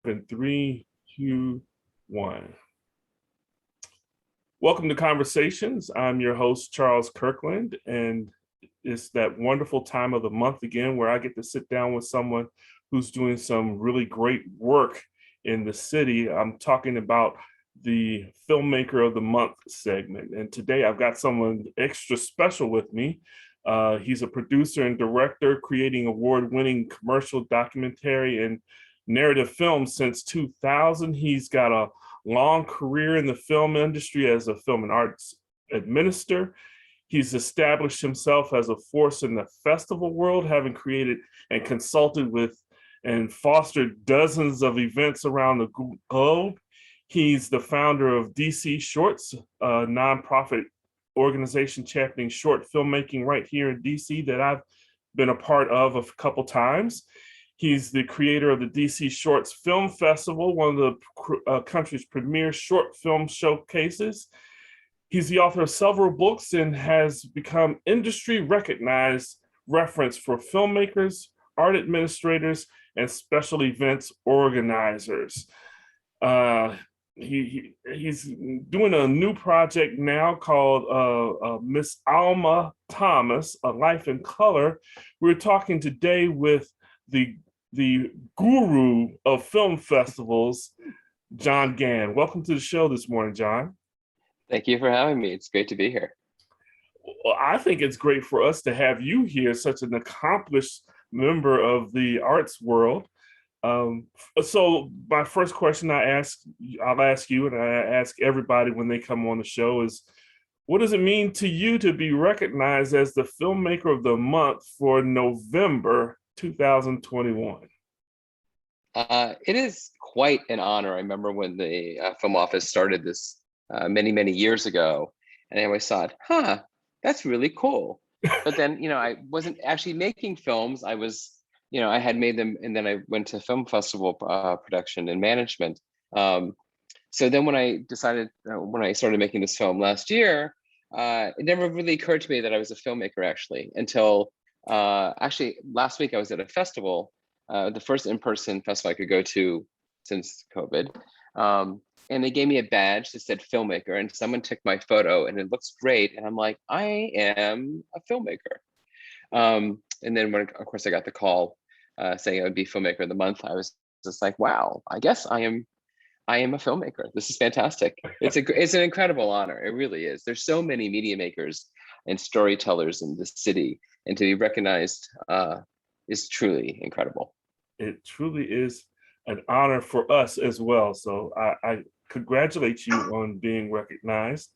in 3, 2, 1. Welcome to Conversations. I'm your host, Charles Kirkland, and it's that wonderful time of the month again where I get to sit down with someone who's doing some really great work in the city. I'm talking about the Filmmaker of the Month segment. And today I've got someone extra special with me. He's a producer and director creating award-winning commercial, documentary, and narrative films since 2000. He's got a long career in the film industry as a film and arts administrator. He's established himself as a force in the festival world, having created and consulted with and fostered dozens of events around the globe. He's the founder of DC Shorts, a nonprofit organization championing short filmmaking right here in DC that I've been a part of a couple times. He's the creator of the DC Shorts Film Festival, one of the country's premier short film showcases. He's the author of several books and has become industry recognized reference for filmmakers, art administrators, and special events organizers. He's doing a new project now called Miss Alma Thomas, A Life in Color. We're talking today with the guru of film festivals, Jon Gann. Welcome to the show this morning, Jon. Thank you for having me. It's great to be here. Well, I think it's great for us to have you here, such an accomplished member of the arts world. So my first question I'll ask you, and I ask everybody when they come on the show is, what does it mean to you to be recognized as the Filmmaker of the Month for November 2021? It is quite an honor. I remember when the film office started this many, many years ago, and I always thought, that's really cool. But then, I wasn't actually making films. I was, I had made them, and then I went to film festival production and management. So then when I started making this film last year, it never really occurred to me that I was a filmmaker actually, until actually last week I was at a festival, the first in-person festival I could go to since COVID. And they gave me a badge that said filmmaker, and someone took my photo and it looks great. And I'm like, I am a filmmaker. And then when, of course, I got the call saying I would be Filmmaker of the Month, I was just like, wow, I guess I am a filmmaker. This is fantastic. It's an incredible honor. It really is. There's so many media makers and storytellers in the city, and to be recognized is truly incredible. It truly is an honor for us as well. So I congratulate you on being recognized.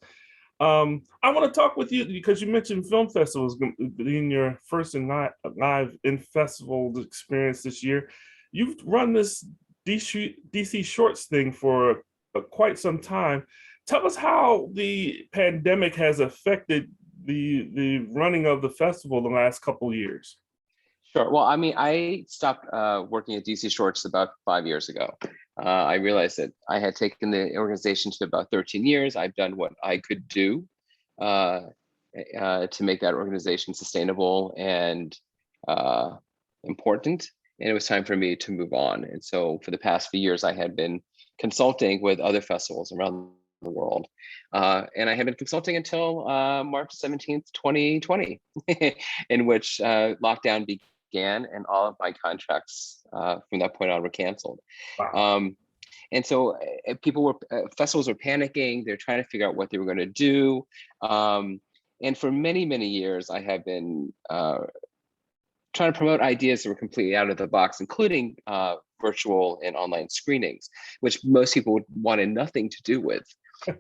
I want to talk with you because you mentioned film festivals being your first and live in festival experience this year. You've run this DC Shorts thing for quite some time. Tell us how the pandemic has affected the running of the festival the last couple of years. Sure. Well, I mean, I stopped working at DC Shorts about 5 years ago. I realized that I had taken the organization to about 13 years. I've done what I could do to make that organization sustainable and important. And it was time for me to move on. And so for the past few years, I had been consulting with other festivals around the world. And I had been consulting until March 17th, 2020, in which lockdown began and all of my contracts from that point on were canceled. Wow. And so festivals were panicking. They're trying to figure out what they were going to do. And for many, many years, I have been trying to promote ideas that were completely out of the box, including virtual and online screenings, which most people wanted nothing to do with.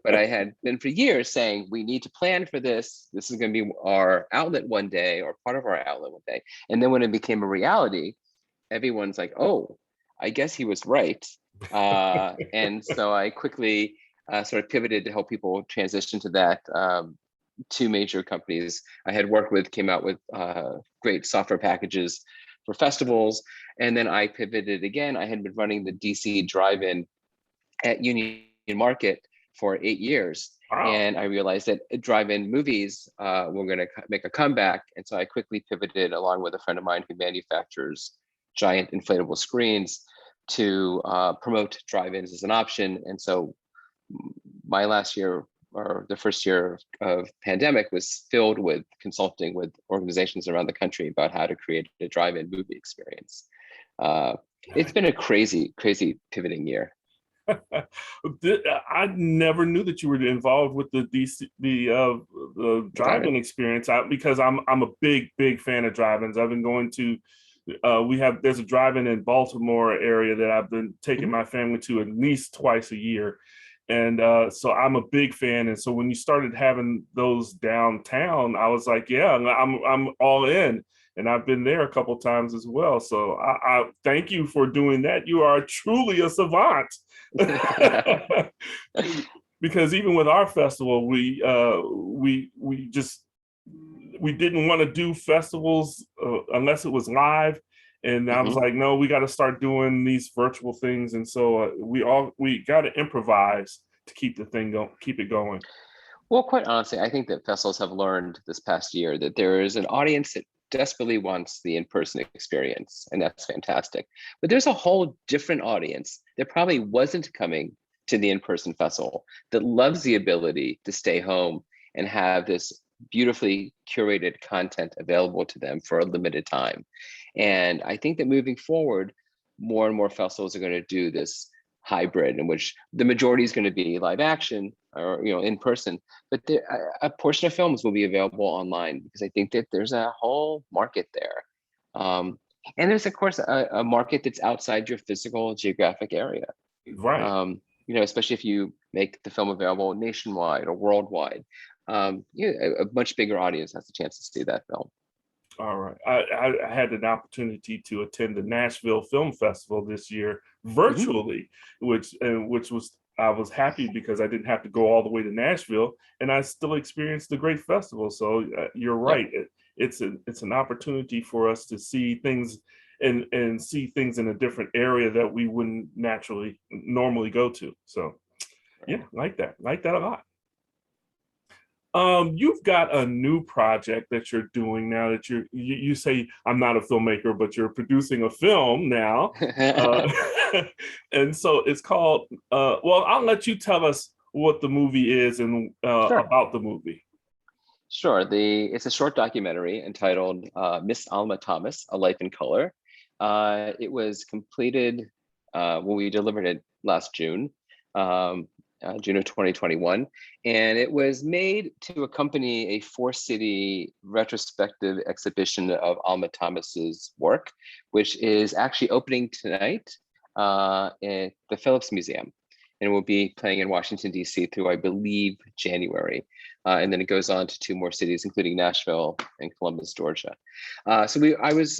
But I had been for years saying, we need to plan for this. This is going to be our outlet one day, or part of our outlet one day. And then when it became a reality, everyone's like, oh, I guess he was right. And so I quickly sort of pivoted to help people transition to that. Two major companies I had worked with came out with great software packages for festivals. And then I pivoted again. I had been running the DC drive-in at Union Market for 8 years. Wow. And I realized that drive-in movies were going to make a comeback. And so I quickly pivoted along with a friend of mine who manufactures giant inflatable screens to promote drive-ins as an option. And so my last year, or the first year of pandemic, was filled with consulting with organizations around the country about how to create a drive-in movie experience. It's been a crazy, crazy pivoting year. I never knew that you were involved with the drive-in experience, because I'm a big fan of drive-ins. I've been going to there's a drive-in in Baltimore area that I've been taking my family to at least twice a year. And so I'm a big fan. And so when you started having those downtown, I was like, yeah, I'm all in. And I've been there a couple times as well. So I thank you for doing that. You are truly a savant. Because even with our festival, we didn't want to do festivals unless it was live. And I was like, no, we got to start doing these virtual things. And so we got to improvise to keep the thing going, keep it going. Well, quite honestly, I think that festivals have learned this past year that there is an audience that desperately wants the in-person experience, and that's fantastic. But there's a whole different audience that probably wasn't coming to the in-person festival that loves the ability to stay home and have this beautifully curated content available to them for a limited time. And I think that moving forward, more and more festivals are going to do this hybrid, in which the majority is going to be live action or in person, but a portion of films will be available online, because I think that there's a whole market there. And there's of course a market that's outside your physical geographic area. Right. Especially if you make the film available nationwide or worldwide, a much bigger audience has a chance to see that film. All right. I had an opportunity to attend the Nashville Film Festival this year virtually, which was, I was happy because I didn't have to go all the way to Nashville, and I still experienced a great festival. So you're right. It's an opportunity for us to see things and see things in a different area that we wouldn't normally go to. So yeah, like that a lot. You've got a new project that you're doing now that you say, I'm not a filmmaker, but you're producing a film now. And so it's called, well, I'll let you tell us what the movie is and Sure. about the movie. Sure. It's a short documentary entitled Miss Alma Thomas, A Life in Color. It was completed when we delivered it last June. June of 2021, and it was made to accompany a 4-city retrospective exhibition of Alma Thomas's work, which is actually opening tonight at the Phillips Museum, and will be playing in Washington, D.C. through, I believe, January. And then it goes on to 2 more cities, including Nashville and Columbus, Georgia. So I was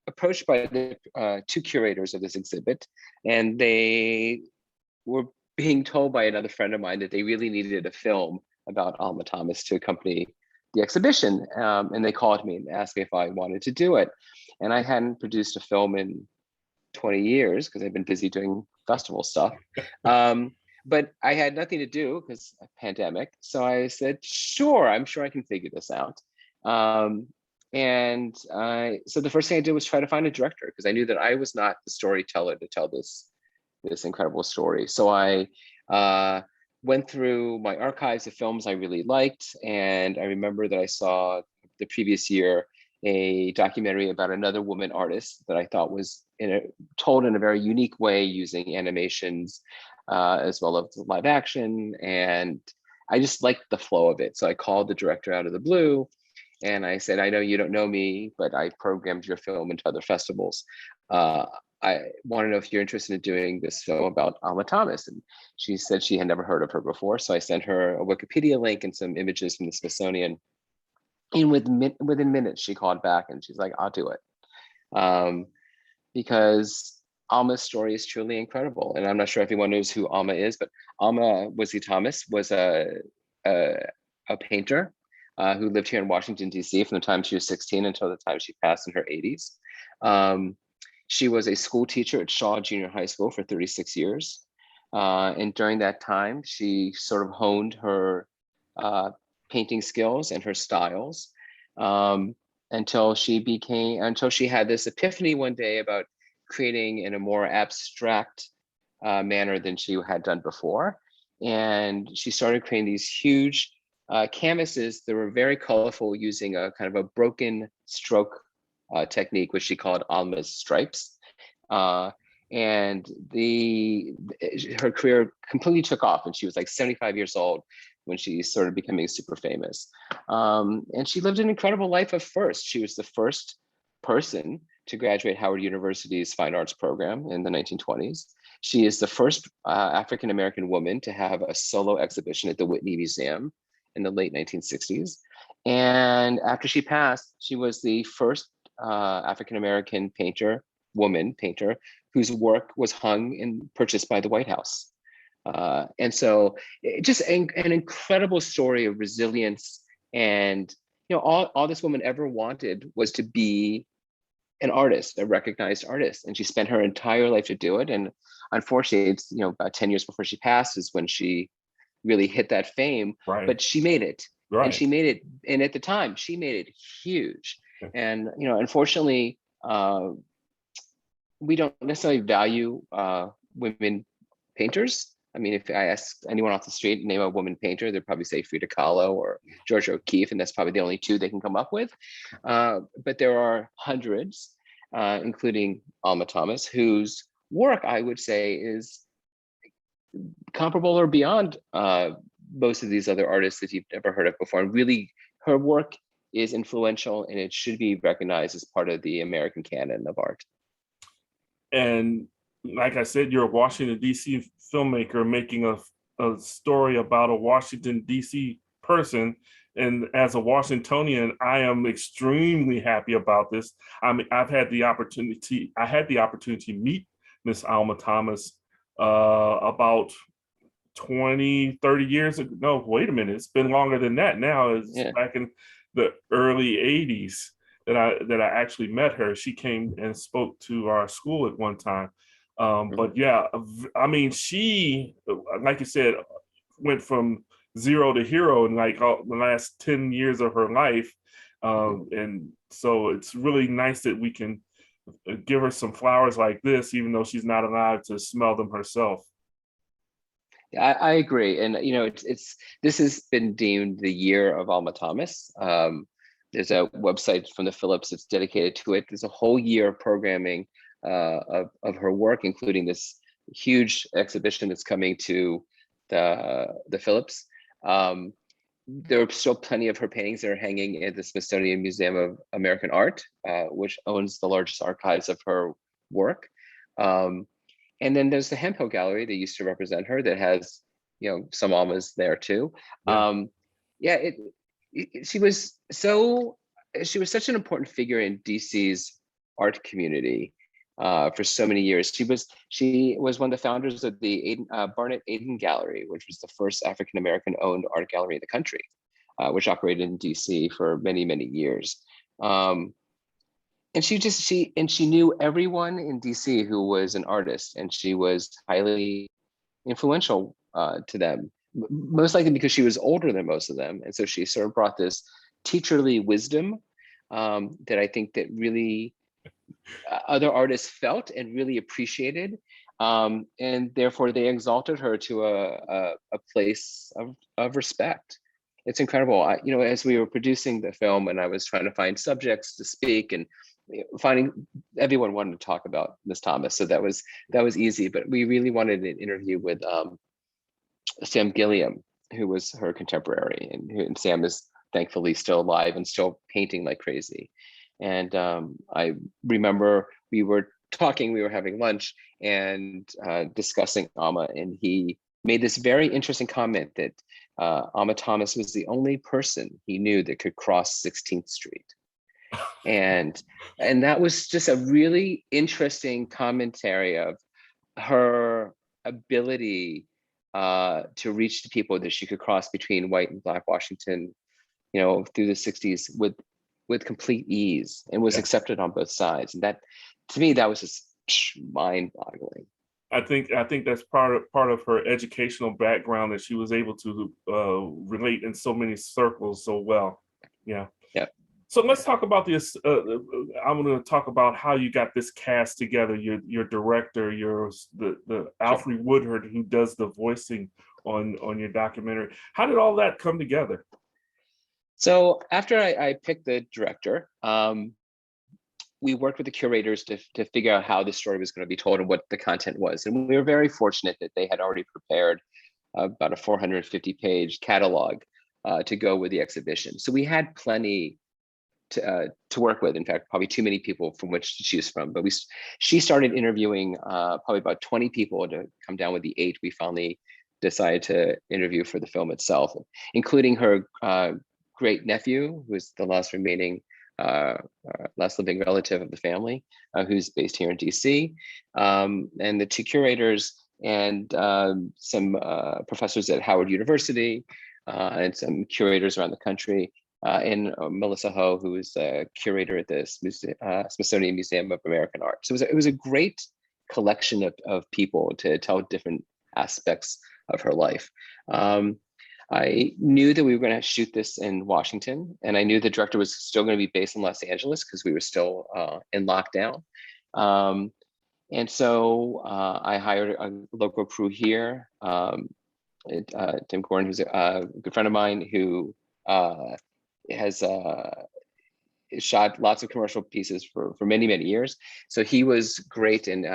approached by the 2 curators of this exhibit, and they were being told by another friend of mine that they really needed a film about Alma Thomas to accompany the exhibition. And they called me and asked me if I wanted to do it. And I hadn't produced a film in 20 years because I've been busy doing festival stuff. But I had nothing to do because of pandemic. So I said, sure, I'm sure I can figure this out. So the first thing I did was try to find a director, because I knew that I was not the storyteller to tell this incredible story. So I went through my archives of films I really liked, and I remember that I saw the previous year a documentary about another woman artist that I thought was told in a very unique way, using animations as well as live action, and I just liked the flow of it. So I called the director out of the blue, and I said, I know you don't know me, but I programmed your film into other festivals. I want to know if you're interested in doing this film about Alma Thomas. And she said she had never heard of her before. So I sent her a Wikipedia link and some images from the Smithsonian. And within minutes, she called back and she's like, I'll do it. Because Alma's story is truly incredible. And I'm not sure if anyone knows who Alma is, but Alma Wesley Thomas was a painter who lived here in Washington, D.C. from the time she was 16 until the time she passed in her 80s. She was a school teacher at Shaw Junior High School for 36 years. And during that time, she sort of honed her painting skills and her styles until she had this epiphany one day about creating in a more abstract manner than she had done before. And she started creating these huge canvases that were very colorful, using a kind of a broken stroke technique, which she called Alma's stripes. And her career completely took off, and she was like 75 years old when she started becoming super famous. And she lived an incredible life of first. She was the first person to graduate Howard University's Fine Arts program in the 1920s. She is the first African-American woman to have a solo exhibition at the Whitney Museum in the late 1960s. And after she passed, she was the first African-American woman painter, whose work was hung and purchased by the White House. And so just an incredible story of resilience. And all this woman ever wanted was to be an artist, a recognized artist. And she spent her entire life to do it. And unfortunately, it's about 10 years before she passed is when she really hit that fame. Right. But she made it. Right. And she made it. And at the time, she made it huge. And unfortunately, we don't necessarily value women painters. I mean, if I ask anyone off the street, name a woman painter, they'd probably say Frida Kahlo or Georgia O'Keeffe, and that's probably the only two they can come up with. But there are hundreds, including Alma Thomas, whose work I would say is comparable or beyond most of these other artists that you've never heard of before. And really, her work is influential, and it should be recognized as part of the American canon of art. And like I said, you're a Washington, D.C. filmmaker making a story about a Washington, D.C. person. And as a Washingtonian, I am extremely happy about this. I mean, I had the opportunity to meet Miss Alma Thomas about 20, 30 years ago. No, wait a minute. It's been longer than that now. It's back in the early 80s that I actually met her. She came and spoke to our school at one time. But yeah, I mean, she, like you said, went from zero to hero in like the last 10 years of her life. And so it's really nice that we can give her some flowers like this, even though she's not allowed to smell them herself. I agree. And, this has been deemed the year of Alma Thomas. There's a website from the Phillips that's dedicated to it. There's a whole year of programming of her work, including this huge exhibition that's coming to the Phillips. There are still plenty of her paintings that are hanging at the Smithsonian Museum of American Art, which owns the largest archives of her work. And then there's the Hemphill Gallery that used to represent her that has, some Almas there too. Yeah. She was such an important figure in DC's art community for so many years. She was one of the founders of the Barnett Aiden Gallery, which was the first African-American owned art gallery in the country, which operated in DC for many, many years. And she knew everyone in DC who was an artist, and she was highly influential to them, most likely because she was older than most of them. And so she sort of brought this teacherly wisdom that I think that really other artists felt and really appreciated. And therefore they exalted her to a place of respect. It's incredible. As we were producing the film and I was trying to find subjects to speak, and finding everyone wanted to talk about Miss Thomas, so that was easy. But we really wanted an interview with Sam Gilliam, who was her contemporary, and Sam is thankfully still alive and still painting like crazy. And I remember we were having lunch and discussing Alma, and he made this very interesting comment that Alma Thomas was the only person he knew that could cross 16th Street. And that was just a really interesting commentary of her ability to reach the people that she could cross between white and Black Washington, through the 60s with complete ease, and was accepted on both sides. And that, to me, that was just mind-boggling. I think that's part of her educational background, that she was able to relate in so many circles so well. Yeah. Yeah. So let's talk about this. I'm going to talk about how you got this cast together. Your director, the Sure. Alfre Woodard, who does the voicing on your documentary. How did all that come together? So after I picked the director, we worked with the curators to figure out how this story was going to be told and what the content was. And we were very fortunate that they had already prepared about a 450-page catalog to go with the exhibition. So we had plenty to work with. In fact, probably too many people from which to choose from. But she started interviewing probably about 20 people to come down with the 8 we finally decided to interview for the film itself, including her great nephew, who is the last living relative of the family, who's based here in DC, and the 2 curators and some professors at Howard University, and some curators around the country, and Melissa Ho, who is a curator at the Smithsonian Museum of American Art. So it was a great collection of people to tell different aspects of her life. I knew that we were going to shoot this in Washington, and I knew the director was still going to be based in Los Angeles because we were still in lockdown. And so I hired a local crew here, Tim Gordon, who's a good friend of mine, who has shot lots of commercial pieces for many, many years. So he was great and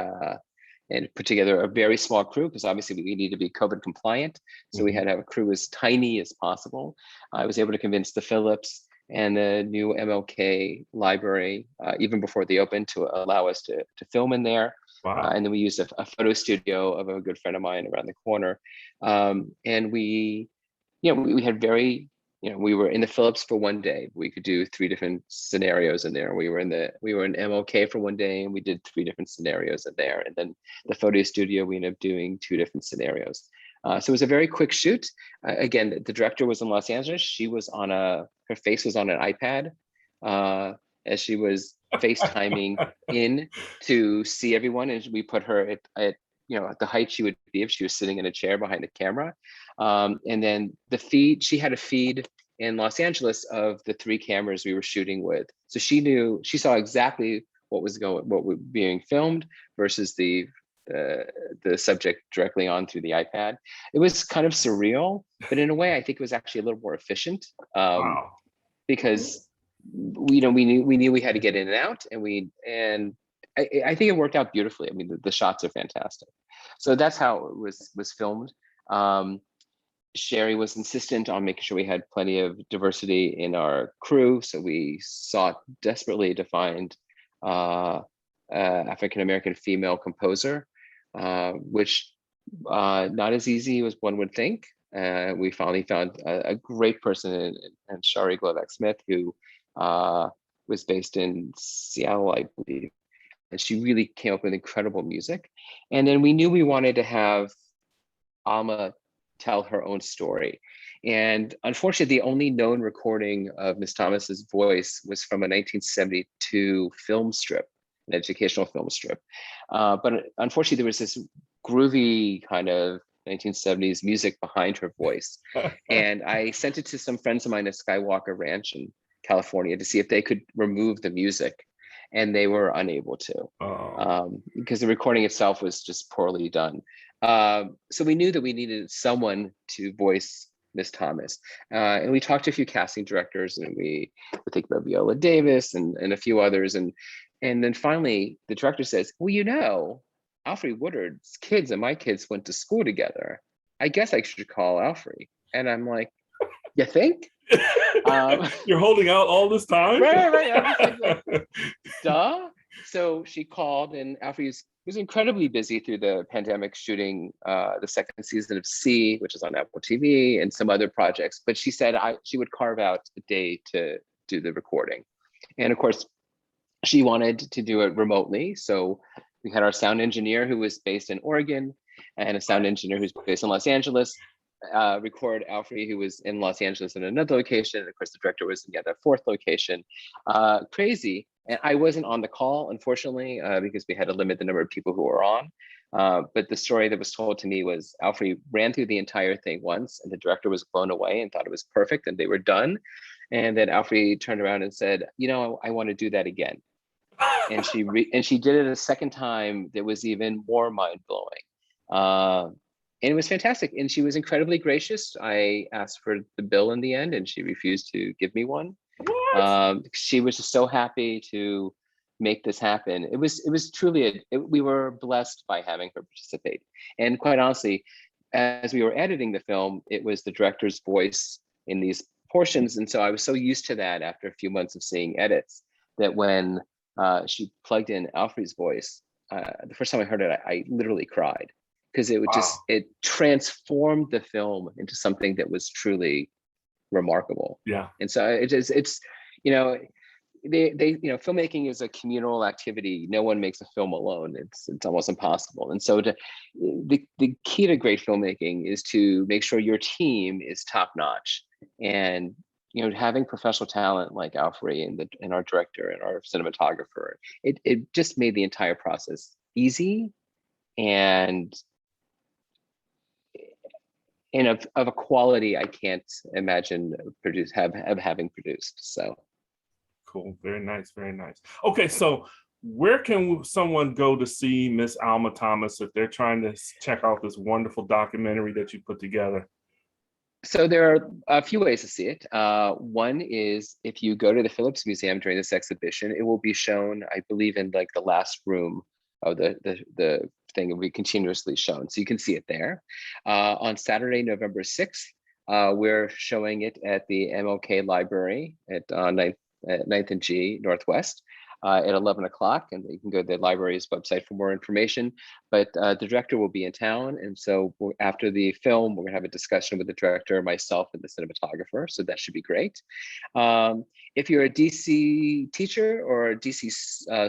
put together a very small crew, because obviously we need to be COVID compliant. So we had to have a crew as tiny as possible. I was able to convince the Phillips and the new MLK library, even before they opened, to allow us to film in there. Wow. And then we used a photo studio of a good friend of mine around the corner. And we had we were in the Phillips for one day. We could do 3 different scenarios in there. We were in MLK for one day, and we did 3 different scenarios in there. And then the photo studio, we ended up doing 2 different scenarios. So it was a very quick shoot. Again, the director was in Los Angeles. She was her face was on an iPad as she was FaceTiming in to see everyone. And we put her at the height she would be if she was sitting in a chair behind the camera. And then she had a feed in Los Angeles of the 3 cameras we were shooting with. So she saw exactly what was being filmed versus the subject directly on through the iPad. It was kind of surreal, but in a way, I think it was actually a little more efficient, Wow. because we knew we had to get in and out, and I think it worked out beautifully. I mean, the shots are fantastic. So that's how it was filmed. Sherry was insistent on making sure we had plenty of diversity in our crew, so we sought desperately to find African-American female composer, which not as easy as one would think. We finally found a great person in Shari Glovak-Smith, who was based in Seattle, I believe. And she really came up with incredible music. And then we knew we wanted to have Alma tell her own story. And unfortunately, the only known recording of Miss Thomas's voice was from a 1972 film strip, an educational film strip. But unfortunately, there was this groovy kind of 1970s music behind her voice. And I sent it to some friends of mine at Skywalker Ranch in California to see if they could remove the music. And they were unable to, because the recording itself was just poorly done. So we knew that we needed someone to voice Miss Thomas. And we talked to a few casting directors, and we would think about Viola Davis and a few others. And then finally, the director says, well, Alfre Woodard's kids and my kids went to school together. I guess I should call Alfre. And I'm like, you think? You're holding out all this time? Right. I'm just like, duh. So she called, and Alfre was incredibly busy through the pandemic shooting the 2nd season of C, which is on Apple TV, and some other projects. But she said she would carve out a day to do the recording. And of course, she wanted to do it remotely. So we had our sound engineer, who was based in Oregon, and a sound engineer who's based in Los Angeles, record Alfre, who was in Los Angeles in another location. And of course, the director was in the other 4th location. Crazy. And I wasn't on the call, unfortunately, because we had to limit the number of people who were on. But the story that was told to me was Alfre ran through the entire thing once, and the director was blown away and thought it was perfect, and they were done. And then Alfie turned around and said, I want to do that again. And she did it a second time that was even more mind-blowing. And it was fantastic. And she was incredibly gracious. I asked for the bill in the end, and she refused to give me one. What? She was just so happy to make this happen. It was truly we were blessed by having her participate. And quite honestly, as we were editing the film, it was the director's voice in these portions, and so I was so used to that after a few months of seeing edits that when she plugged in Alfred's voice, the first time I heard it, I literally cried, because Wow. it transformed the film into something that was truly remarkable. Yeah. And so it's you know filmmaking is a communal activity. No one makes a film alone. It's almost impossible. And so the key to great filmmaking is to make sure your team is top notch. And having professional talent like Alfred and our director and our cinematographer, it just made the entire process easy and of a quality I can't imagine having produced. So Cool. Very nice. Very nice. Okay, so where can someone go to see Miss Alma Thomas if they're trying to check out this wonderful documentary that you put together? So there are a few ways to see it. One is if you go to the Phillips Museum during this exhibition, it will be shown, I believe, in like the last room of the thing. It will be continuously shown, so you can see it there. On Saturday, November 6th, we're showing it at the MLK Library at 9th and G Northwest at 11 o'clock, and you can go to the library's website for more information. But the director will be in town, and so after the film, we're gonna have a discussion with the director, myself, and the cinematographer, so that should be great. If you're a DC teacher or a DC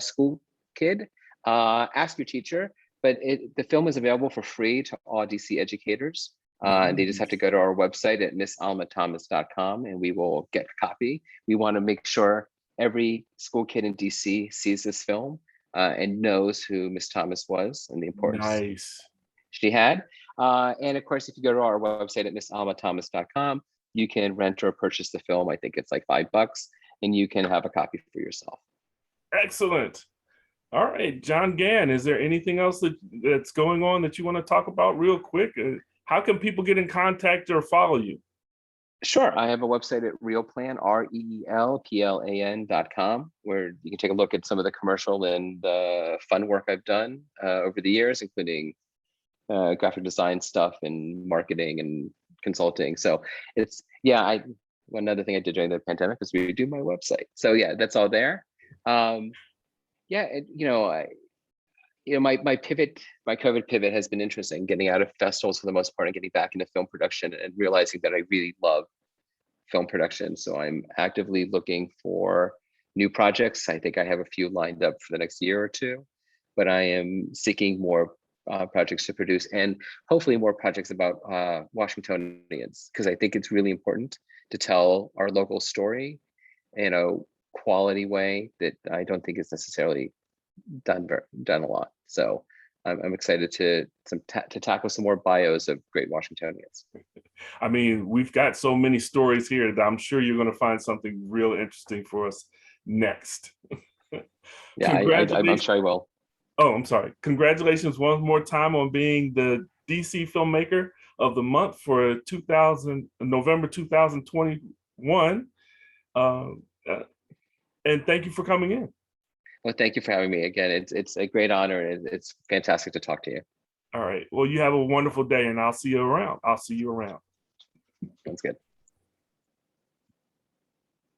school kid, ask your teacher, but the film is available for free to all DC educators. And they just have to Nice. go to our website at missalmathomas.com, and we will get a copy. We want to make sure every school kid in DC sees this film and knows who Miss Thomas was and the importance Nice. she had. And of course, if you go to our website at missalmathomas.com, you can rent or purchase the film. I think it's like $5, and you can have a copy for yourself. Excellent. All right, Jon Gann, is there anything else that's going on that you want to talk about real quick? How can people get in contact or follow you? Sure. I have a website at Reelplan, REELPLAN.com, where you can take a look at some of the commercial and the fun work I've done over the years, including graphic design stuff and marketing and consulting. So one other thing I did during the pandemic was redo my website. So yeah, that's all there. Yeah, my COVID pivot has been interesting, getting out of festivals for the most part and getting back into film production and realizing that I really love film production. So I'm actively looking for new projects. I think I have a few lined up for the next year or two, but I am seeking more projects to produce, and hopefully more projects about Washingtonians, because I think it's really important to tell our local story in a quality way that I don't think is necessarily done a lot. So I'm excited to tackle some more bios of great Washingtonians. I mean, we've got so many stories here that I'm sure you're going to find something real interesting for us next. Yeah, I'm Congratulations. sure I will. Oh, I'm sorry. Congratulations one more time on being the DC Filmmaker of the Month for November 2021. Uh, uh, and thank you for coming in. Well, thank you for having me again. It's a great honor, and it's fantastic to talk to you. All right. Well, you have a wonderful day, and I'll see you around. I'll see you around. Sounds good.